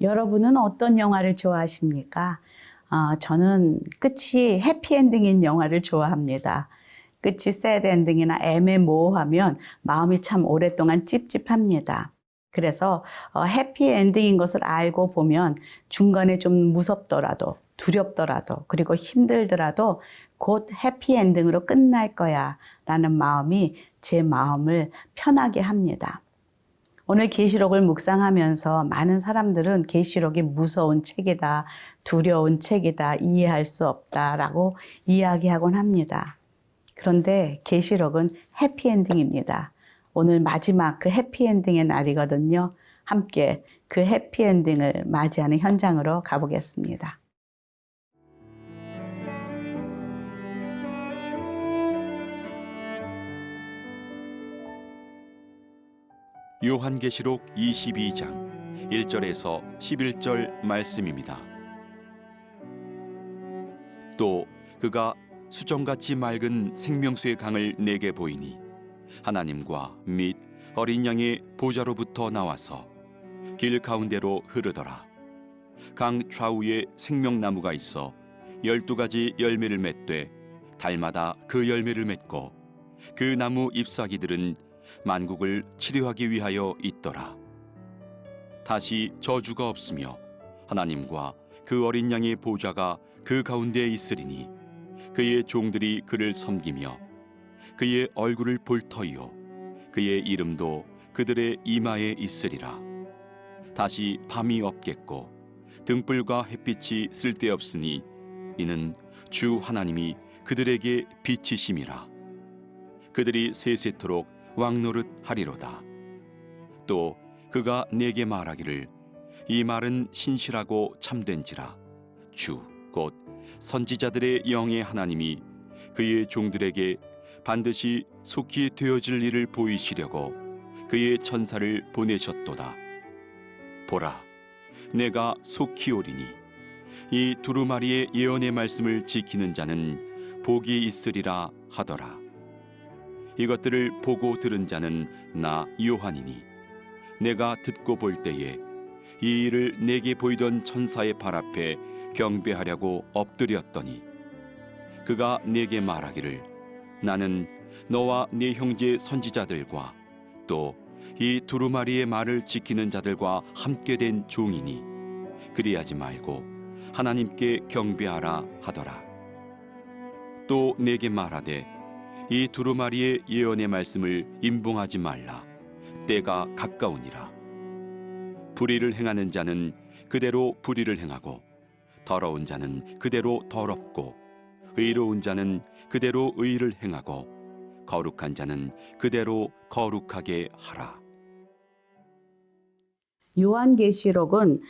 여러분은 어떤 영화를 좋아하십니까? 저는 끝이 해피엔딩인 영화를 좋아합니다. 끝이 새드엔딩이나 애매모호하면 마음이 참 오랫동안 찝찝합니다. 그래서 해피엔딩인 것을 알고 보면 중간에 좀 무섭더라도 두렵더라도 그리고 힘들더라도 곧 해피엔딩으로 끝날 거야 라는 마음이 제 마음을 편하게 합니다. 오늘 계시록을 묵상하면서 많은 사람들은 계시록이 무서운 책이다, 두려운 책이다, 이해할 수 없다라고 이야기하곤 합니다. 그런데 계시록은 해피엔딩입니다. 오늘 마지막 그 해피엔딩의 날이거든요. 함께 그 해피엔딩을 맞이하는 현장으로 가보겠습니다. 요한계시록 22장 1절에서 11절 말씀입니다. 또 그가 수정같이 맑은 생명수의 강을 내게 보이니 하나님과 및 어린 양의 보좌로부터 나와서 길 가운데로 흐르더라. 강 좌우에 생명나무가 있어 12가지 열매를 맺되 달마다 그 열매를 맺고 그 나무 잎사귀들은 만국을 치료하기 위하여 있더라. 다시 저주가 없으며 하나님과 그 어린 양의 보좌가 그 가운데 있으리니 그의 종들이 그를 섬기며 그의 얼굴을 볼 터이요 그의 이름도 그들의 이마에 있으리라. 다시 밤이 없겠고 등불과 햇빛이 쓸데없으니 이는 주 하나님이 그들에게 빛이심이라. 그들이 세세토록 왕노릇 하리로다. 또 그가 내게 말하기를 이 말은 신실하고 참된지라. 주 곧 선지자들의 영의 하나님이 그의 종들에게 반드시 속히 되어질 일을 보이시려고 그의 천사를 보내셨도다. 보라, 내가 속히 오리니 이 두루마리의 예언의 말씀을 지키는 자는 복이 있으리라 하더라. 이것들을 보고 들은 자는 나 요한이니 내가 듣고 볼 때에 이 일을 내게 보이던 천사의 발 앞에 경배하려고 엎드렸더니 그가 내게 말하기를 나는 너와 네 형제 선지자들과 또 이 두루마리의 말을 지키는 자들과 함께 된 종이니 그리하지 말고 하나님께 경배하라 하더라. 또 내게 말하되 이 두루마리의 예언의 말씀을 임봉하지 말라. 때가 가까우니라. 불의를 행하는 자는 그대로 불의를 행하고 더러운 자는 그대로 더럽고 의로운 자는 그대로 의를 행하고 거룩한 자는 그대로 거룩하게 하라. 요한계시록은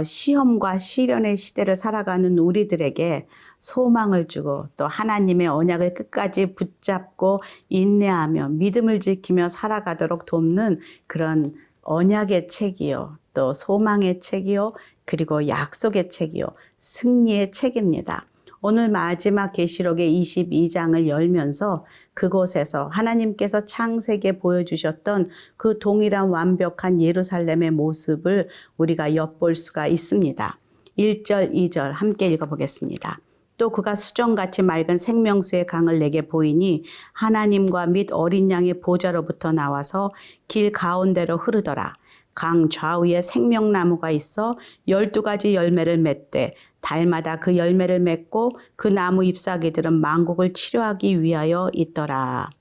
시험과 시련의 시대를 살아가는 우리들에게 소망을 주고 또 하나님의 언약을 끝까지 붙잡고 인내하며 믿음을 지키며 살아가도록 돕는 그런 언약의 책이요, 또 소망의 책이요, 그리고 약속의 책이요, 승리의 책입니다. 오늘 마지막 계시록의 22장을 열면서 그곳에서 하나님께서 창세기에 보여주셨던 그 동일한 완벽한 예루살렘의 모습을 우리가 엿볼 수가 있습니다. 1절, 2절 함께 읽어보겠습니다. 또 그가 수정같이 맑은 생명수의 강을 내게 보이니 하나님과 및 어린 양의 보좌로부터 나와서 길 가운데로 흐르더라. 강 좌우에 생명나무가 있어 12가지 열매를 맺되 달마다 그 열매를 맺고 그 나무 잎사귀들은 만국을 치료하기 위하여 있더라.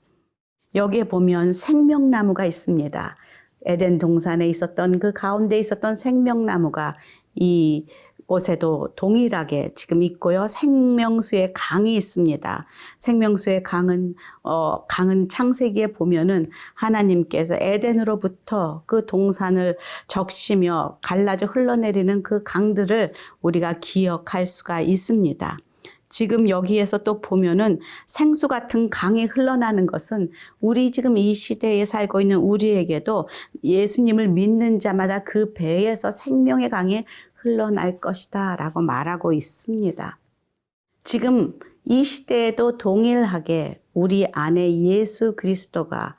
여기에 보면 생명나무가 있습니다. 에덴 동산에 있었던 그 가운데 있었던 생명나무가 이 곳에도 동일하게 지금 있고요. 생명수의 강이 있습니다. 생명수의 강은 창세기에 보면은 하나님께서 에덴으로부터 그 동산을 적시며 갈라져 흘러내리는 그 강들을 우리가 기억할 수가 있습니다. 지금 여기에서 또 보면은 생수 같은 강이 흘러나는 것은 우리 지금 이 시대에 살고 있는 우리에게도 예수님을 믿는 자마다 그 배에서 생명의 강이 흘러날 것이다 라고 말하고 있습니다. 지금 이 시대에도 동일하게 우리 안에 예수 그리스도가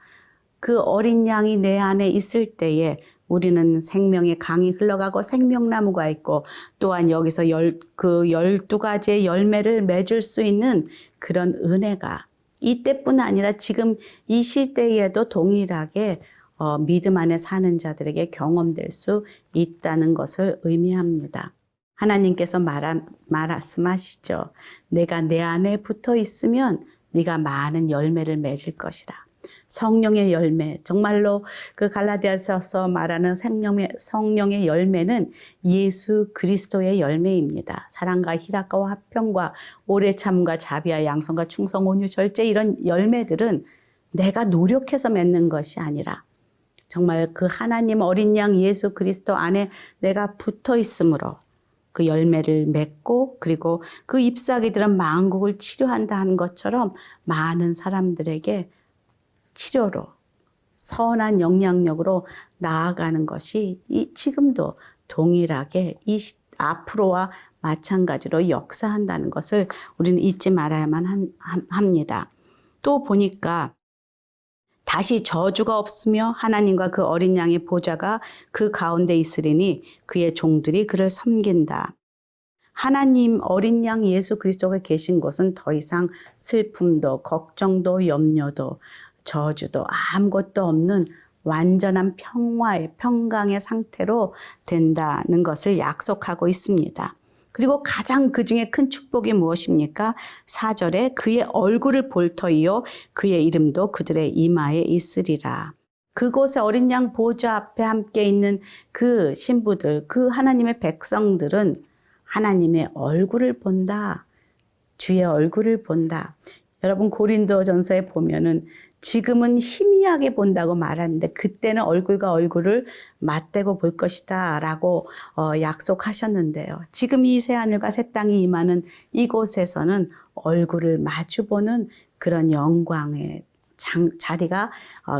그 어린 양이 내 안에 있을 때에 우리는 생명의 강이 흘러가고 생명나무가 있고 또한 여기서 그 12가지의 열매를 맺을 수 있는 그런 은혜가 이때뿐 아니라 지금 이 시대에도 동일하게 믿음 안에 사는 자들에게 경험될 수 있다는 것을 의미합니다. 하나님께서 말씀하시죠. 내가 내 안에 붙어 있으면 네가 많은 열매를 맺을 것이라. 성령의 열매, 정말로 그 갈라디아서서 말하는 성령의 열매는 예수 그리스도의 열매입니다. 사랑과 희락과 화평과 오래 참과 자비와 양선과 충성, 온유, 절제 이런 열매들은 내가 노력해서 맺는 것이 아니라 정말 그 하나님 어린 양 예수 그리스도 안에 내가 붙어 있으므로 그 열매를 맺고 그리고 그 잎사귀들은 만국을 치료한다 하는 것처럼 많은 사람들에게 치료로 선한 영향력으로 나아가는 것이 지금도 동일하게 앞으로와 마찬가지로 역사한다는 것을 우리는 잊지 말아야만 합니다. 또 보니까 다시 저주가 없으며 하나님과 그 어린 양의 보좌가 그 가운데 있으리니 그의 종들이 그를 섬긴다. 하나님 어린 양 예수 그리스도가 계신 곳은 더 이상 슬픔도 걱정도 염려도 저주도 아무것도 없는 완전한 평화의 평강의 상태로 된다는 것을 약속하고 있습니다. 그리고 가장 그중에 큰 축복이 무엇입니까? 4절에 그의 얼굴을 볼 터이요 그의 이름도 그들의 이마에 있으리라. 그곳에 어린 양 보좌 앞에 함께 있는 그 신부들, 그 하나님의 백성들은 하나님의 얼굴을 본다. 주의 얼굴을 본다. 여러분 고린도전서에 보면은 지금은 희미하게 본다고 말하는데 그때는 얼굴과 얼굴을 맞대고 볼 것이다 라고 약속하셨는데요. 지금 이 새하늘과 새 땅이 임하는 이곳에서는 얼굴을 마주보는 그런 영광의 자리가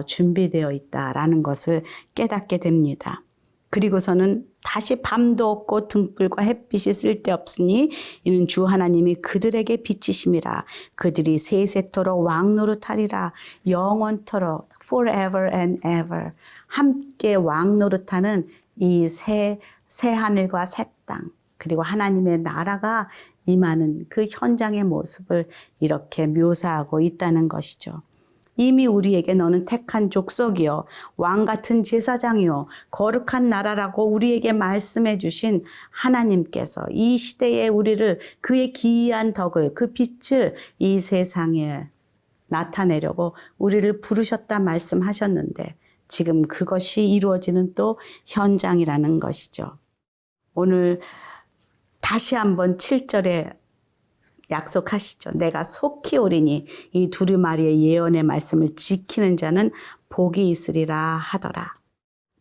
준비되어 있다라는 것을 깨닫게 됩니다. 그리고서는 다시 밤도 없고 등불과 햇빛이 쓸데없으니 이는 주 하나님이 그들에게 빛이심이라. 그들이 세세토록 왕노릇하리라. 영원토록 forever and ever 함께 왕노릇하는 이 새 하늘과 새 땅 그리고 하나님의 나라가 임하는 그 현장의 모습을 이렇게 묘사하고 있다는 것이죠. 이미 우리에게 너는 택한 족속이요 왕 같은 제사장이요 거룩한 나라라고 우리에게 말씀해 주신 하나님께서 이 시대에 우리를 그의 기이한 덕을 그 빛을 이 세상에 나타내려고 우리를 부르셨다 말씀하셨는데 지금 그것이 이루어지는 또 현장이라는 것이죠. 오늘 다시 한번 7절에 약속하시죠. 내가 속히 오리니 이 두루마리의 예언의 말씀을 지키는 자는 복이 있으리라 하더라.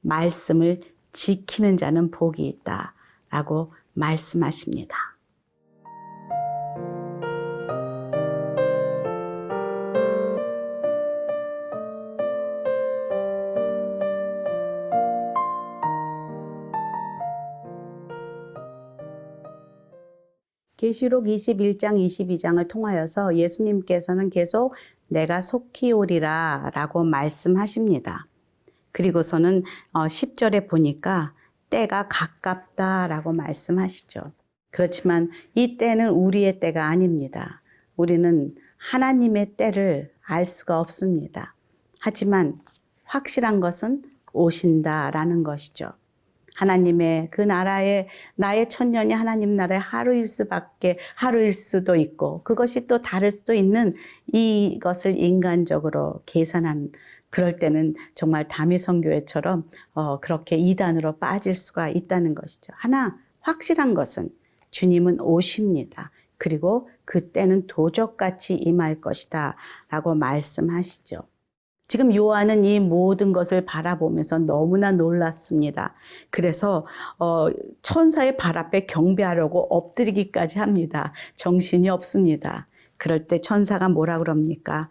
말씀을 지키는 자는 복이 있다라고 말씀하십니다. 계시록 21장, 22장을 통하여서 예수님께서는 계속 내가 속히 오리라 라고 말씀하십니다. 그리고서는 10절에 보니까 때가 가깝다라고 말씀하시죠. 그렇지만 이 때는 우리의 때가 아닙니다. 우리는 하나님의 때를 알 수가 없습니다. 하지만 확실한 것은 오신다라는 것이죠. 하나님의 그 나라의 나의 천년이 하나님 나라의 하루일 수도 있고 그것이 또 다를 수도 있는 이것을 인간적으로 계산한 그럴 때는 정말 다미성교회처럼 그렇게 이단으로 빠질 수가 있다는 것이죠. 하나 확실한 것은 주님은 오십니다. 그리고 그때는 도적같이 임할 것이다 라고 말씀하시죠. 지금 요한은 이 모든 것을 바라보면서 너무나 놀랐습니다. 그래서 천사의 발 앞에 경배하려고 엎드리기까지 합니다. 정신이 없습니다. 그럴 때 천사가 뭐라 그럽니까?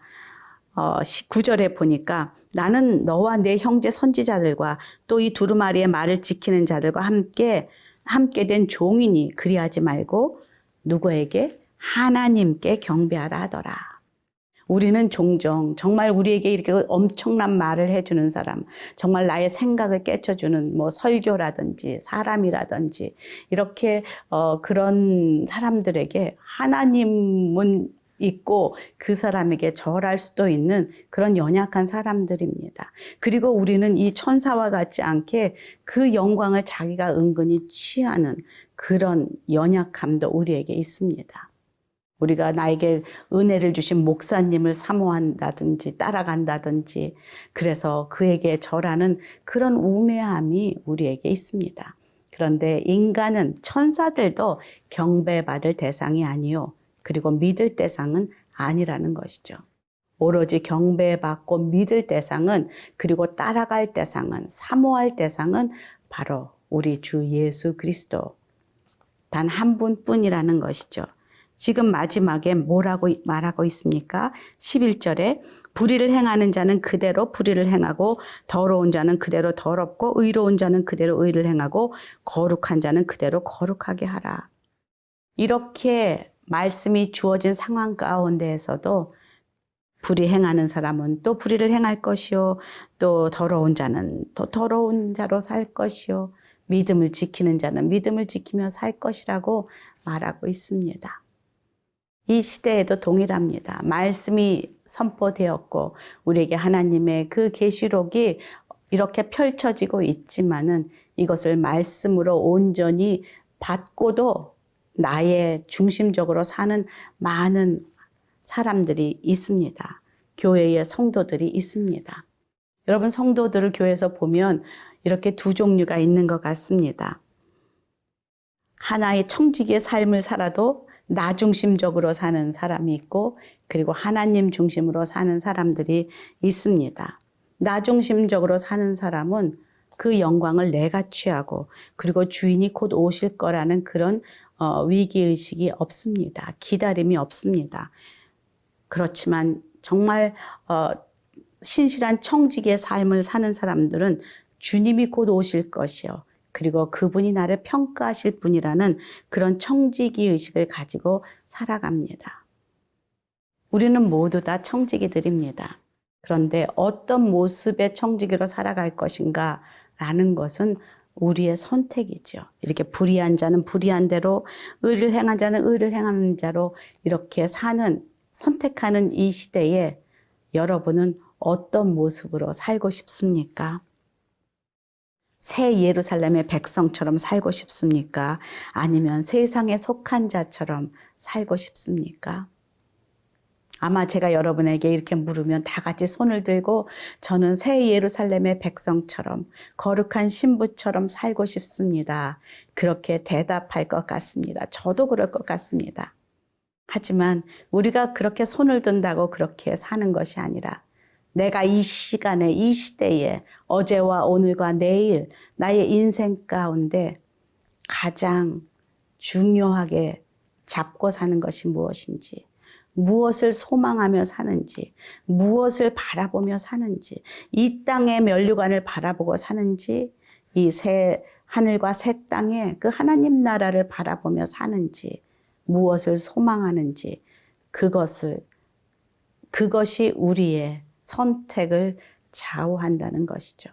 9절에 보니까 나는 너와 내 형제 선지자들과 또 이 두루마리의 말을 지키는 자들과 함께 된 종이니 그리하지 말고 누구에게? 하나님께 경배하라 하더라. 우리는 종종 정말 우리에게 이렇게 엄청난 말을 해주는 사람, 정말 나의 생각을 깨쳐주는 뭐 설교라든지 사람이라든지 이렇게 그런 사람들에게 하나님은 있고 그 사람에게 절할 수도 있는 그런 연약한 사람들입니다. 그리고 우리는 이 천사와 같지 않게 그 영광을 자기가 은근히 취하는 그런 연약함도 우리에게 있습니다. 우리가 나에게 은혜를 주신 목사님을 사모한다든지 따라간다든지 그래서 그에게 절하는 그런 우매함이 우리에게 있습니다. 그런데 인간은 천사들도 경배받을 대상이 아니요. 그리고 믿을 대상은 아니라는 것이죠. 오로지 경배받고 믿을 대상은 그리고 따라갈 대상은 사모할 대상은 바로 우리 주 예수 그리스도 단 한 분뿐이라는 것이죠. 지금 마지막에 뭐라고 말하고 있습니까? 11절에 불의를 행하는 자는 그대로 불의를 행하고 더러운 자는 그대로 더럽고 의로운 자는 그대로 의를 행하고 거룩한 자는 그대로 거룩하게 하라. 이렇게 말씀이 주어진 상황 가운데에서도 불의 행하는 사람은 또 불의를 행할 것이요 또 더러운 자는 또 더러운 자로 살 것이요 믿음을 지키는 자는 믿음을 지키며 살 것이라고 말하고 있습니다. 이 시대에도 동일합니다. 말씀이 선포되었고 우리에게 하나님의 그 계시록이 이렇게 펼쳐지고 있지만은 이것을 말씀으로 온전히 받고도 나의 중심적으로 사는 많은 사람들이 있습니다. 교회의 성도들이 있습니다. 여러분 성도들을 교회에서 보면 이렇게 두 종류가 있는 것 같습니다. 하나의 청지기의 삶을 살아도 나 중심적으로 사는 사람이 있고 그리고 하나님 중심으로 사는 사람들이 있습니다. 나 중심적으로 사는 사람은 그 영광을 내가 취하고 그리고 주인이 곧 오실 거라는 그런 위기의식이 없습니다. 기다림이 없습니다. 그렇지만 정말 신실한 청지기의 삶을 사는 사람들은 주님이 곧 오실 것이요. 그리고 그분이 나를 평가하실 분이라는 그런 청지기 의식을 가지고 살아갑니다. 우리는 모두 다 청지기들입니다. 그런데 어떤 모습의 청지기로 살아갈 것인가 라는 것은 우리의 선택이죠. 이렇게 불의한 자는 불의한 대로 의를 행한 자는 의를 행하는 자로 이렇게 선택하는 이 시대에 여러분은 어떤 모습으로 살고 싶습니까? 새 예루살렘의 백성처럼 살고 싶습니까? 아니면 세상에 속한 자처럼 살고 싶습니까? 아마 제가 여러분에게 이렇게 물으면 다 같이 손을 들고 저는 새 예루살렘의 백성처럼 거룩한 신부처럼 살고 싶습니다. 그렇게 대답할 것 같습니다. 저도 그럴 것 같습니다. 하지만 우리가 그렇게 손을 든다고 그렇게 사는 것이 아니라 내가 이 시간에 이 시대에 어제와 오늘과 내일 나의 인생 가운데 가장 중요하게 잡고 사는 것이 무엇인지 무엇을 소망하며 사는지 무엇을 바라보며 사는지 이 땅의 면류관을 바라보고 사는지 이 새 하늘과 새 땅에 그 하나님 나라를 바라보며 사는지 무엇을 소망하는지 그것이 우리의 선택을 좌우한다는 것이죠.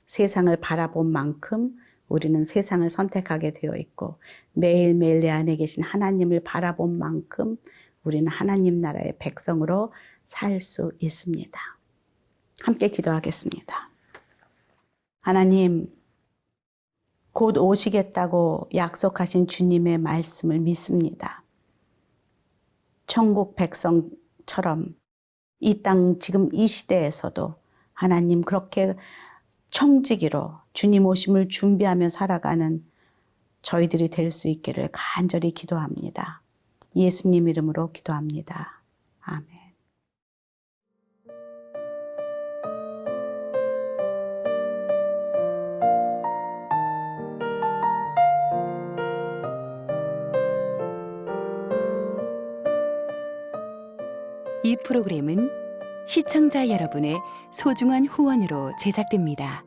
세상을 바라본 만큼 우리는 세상을 선택하게 되어 있고 매일매일 내 안에 계신 하나님을 바라본 만큼 우리는 하나님 나라의 백성으로 살 수 있습니다. 함께 기도하겠습니다. 하나님, 곧 오시겠다고 약속하신 주님의 말씀을 믿습니다. 천국 백성처럼 이 땅 지금 이 시대에서도 하나님 그렇게 청지기로 주님 오심을 준비하며 살아가는 저희들이 될 수 있기를 간절히 기도합니다. 예수님 이름으로 기도합니다. 아멘. 이 프로그램은 시청자 여러분의 소중한 후원으로 제작됩니다.